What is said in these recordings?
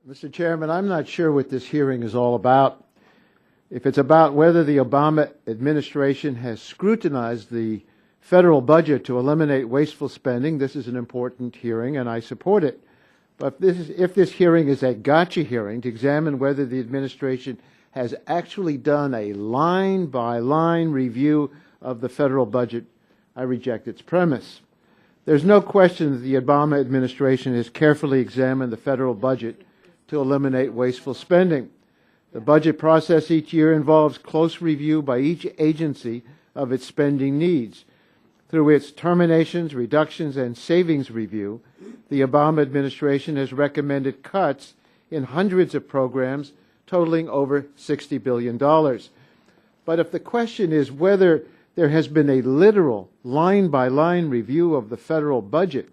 Mr. Chairman, I'm not sure what this hearing is all about. If it's about whether the Obama administration has scrutinized the federal budget to eliminate wasteful spending, this is an important hearing, and I support it. But if this hearing is a gotcha hearing to examine whether the administration has actually done a line-by-line review of the federal budget, I reject its premise. There's no question that the Obama administration has carefully examined the federal budget to eliminate wasteful spending. The budget process each year involves close review by each agency of its spending needs. Through its terminations, reductions, and savings review, the Obama administration has recommended cuts in hundreds of programs totaling over $60 billion. But if the question is whether there has been a literal line-by-line review of the federal budget,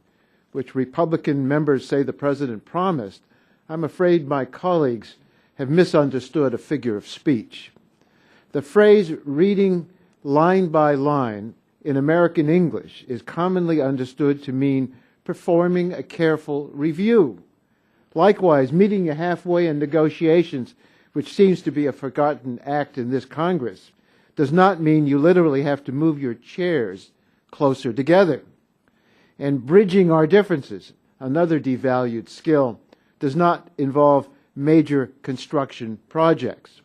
which Republican members say the President promised, I'm afraid my colleagues have misunderstood a figure of speech. The phrase reading line by line in American English is commonly understood to mean performing a careful review. Likewise, meeting halfway in negotiations, which seems to be a forgotten act in this Congress, does not mean you literally have to move your chairs closer together. And bridging our differences, another devalued skill, does not involve major construction projects.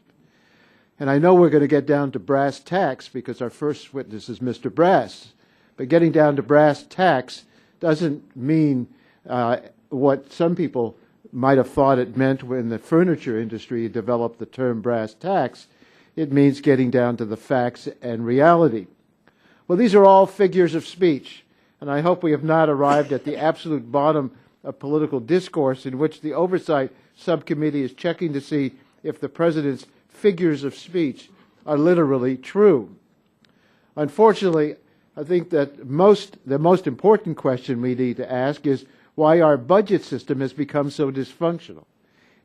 And I know we're going to get down to brass tacks because our first witness is Mr. Brass. But getting down to brass tacks doesn't mean what some people might have thought it meant when the furniture industry developed the term brass tacks. It means getting down to the facts and reality. Well, these are all figures of speech, and I hope we have not arrived at the absolute bottom of political discourse in which the Oversight Subcommittee is checking to see if the President's figures of speech are literally true. Unfortunately, I think that the most important question we need to ask is why our budget system has become so dysfunctional.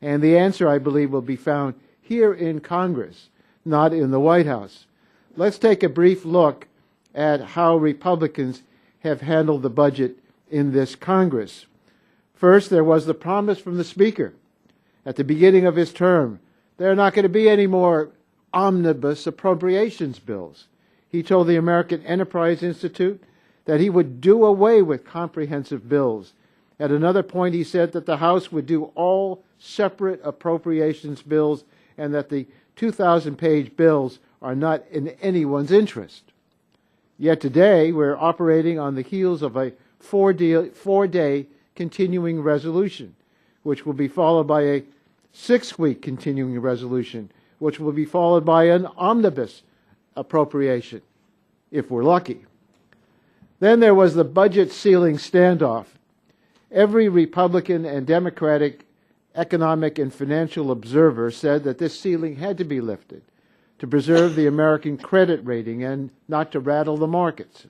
And the answer, I believe, will be found here in Congress, not in the White House. Let's take a brief look at how Republicans have handled the budget in this Congress. First, there was the promise from the Speaker at the beginning of his term. There are not going to be any more omnibus appropriations bills. He told the American Enterprise Institute that he would do away with comprehensive bills. At another point, he said that the House would do all separate appropriations bills and that the 2,000-page bills are not in anyone's interest. Yet today, we're operating on the heels of a four-day continuing resolution, which will be followed by a 6-week continuing resolution, which will be followed by an omnibus appropriation, if we're lucky. Then there was the budget ceiling standoff. Every Republican and Democratic economic and financial observer said that this ceiling had to be lifted to preserve the American credit rating and not to rattle the markets.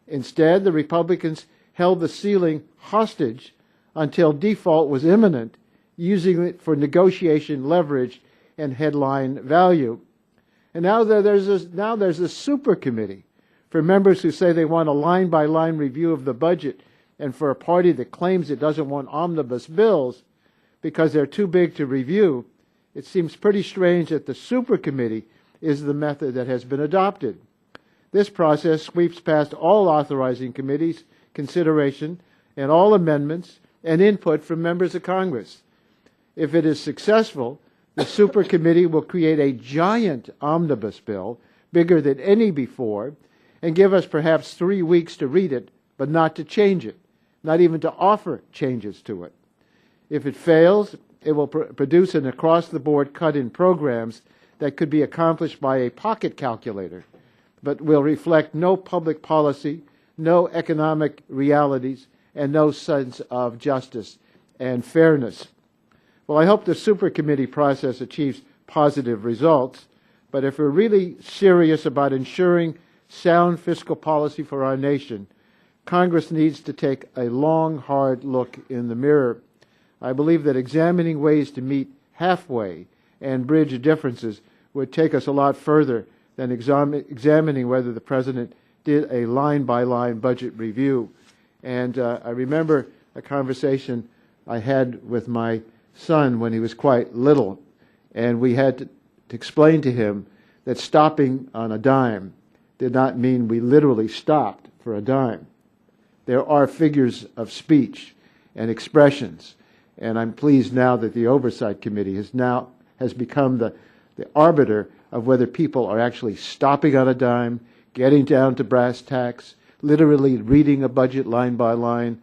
Instead, the Republicans held the ceiling hostage until default was imminent, using it for negotiation leverage and headline value. And now there's a super committee for members who say they want a line-by-line review of the budget, and for a party that claims it doesn't want omnibus bills because they're too big to review. It seems pretty strange that the super committee is the method that has been adopted. This process sweeps past all authorizing committees' consideration and all amendments and input from members of Congress. If it is successful, the super committee will create a giant omnibus bill, bigger than any before, and give us perhaps 3 weeks to read it, but not to change it, not even to offer changes to it. If it fails, it will produce an across-the-board cut in programs that could be accomplished by a pocket calculator, but will reflect no public policy, no economic realities, and no sense of justice and fairness. Well, I hope the super committee process achieves positive results, but if we're really serious about ensuring sound fiscal policy for our nation, Congress needs to take a long, hard look in the mirror. I believe that examining ways to meet halfway and bridge differences would take us a lot further than examining whether the President did a line-by-line budget review. And I remember a conversation I had with my son when he was quite little, and we had to explain to him that stopping on a dime did not mean we literally stopped for a dime. There are figures of speech and expressions, and I'm pleased now that the Oversight Committee has become the arbiter of whether people are actually stopping on a dime, getting down to brass tacks, literally reading a budget line by line.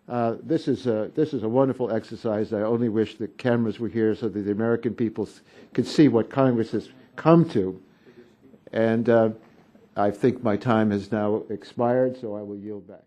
This is a wonderful exercise. I only wish the cameras were here so that the American people could see what Congress has come to. And I think my time has now expired, so I will yield back.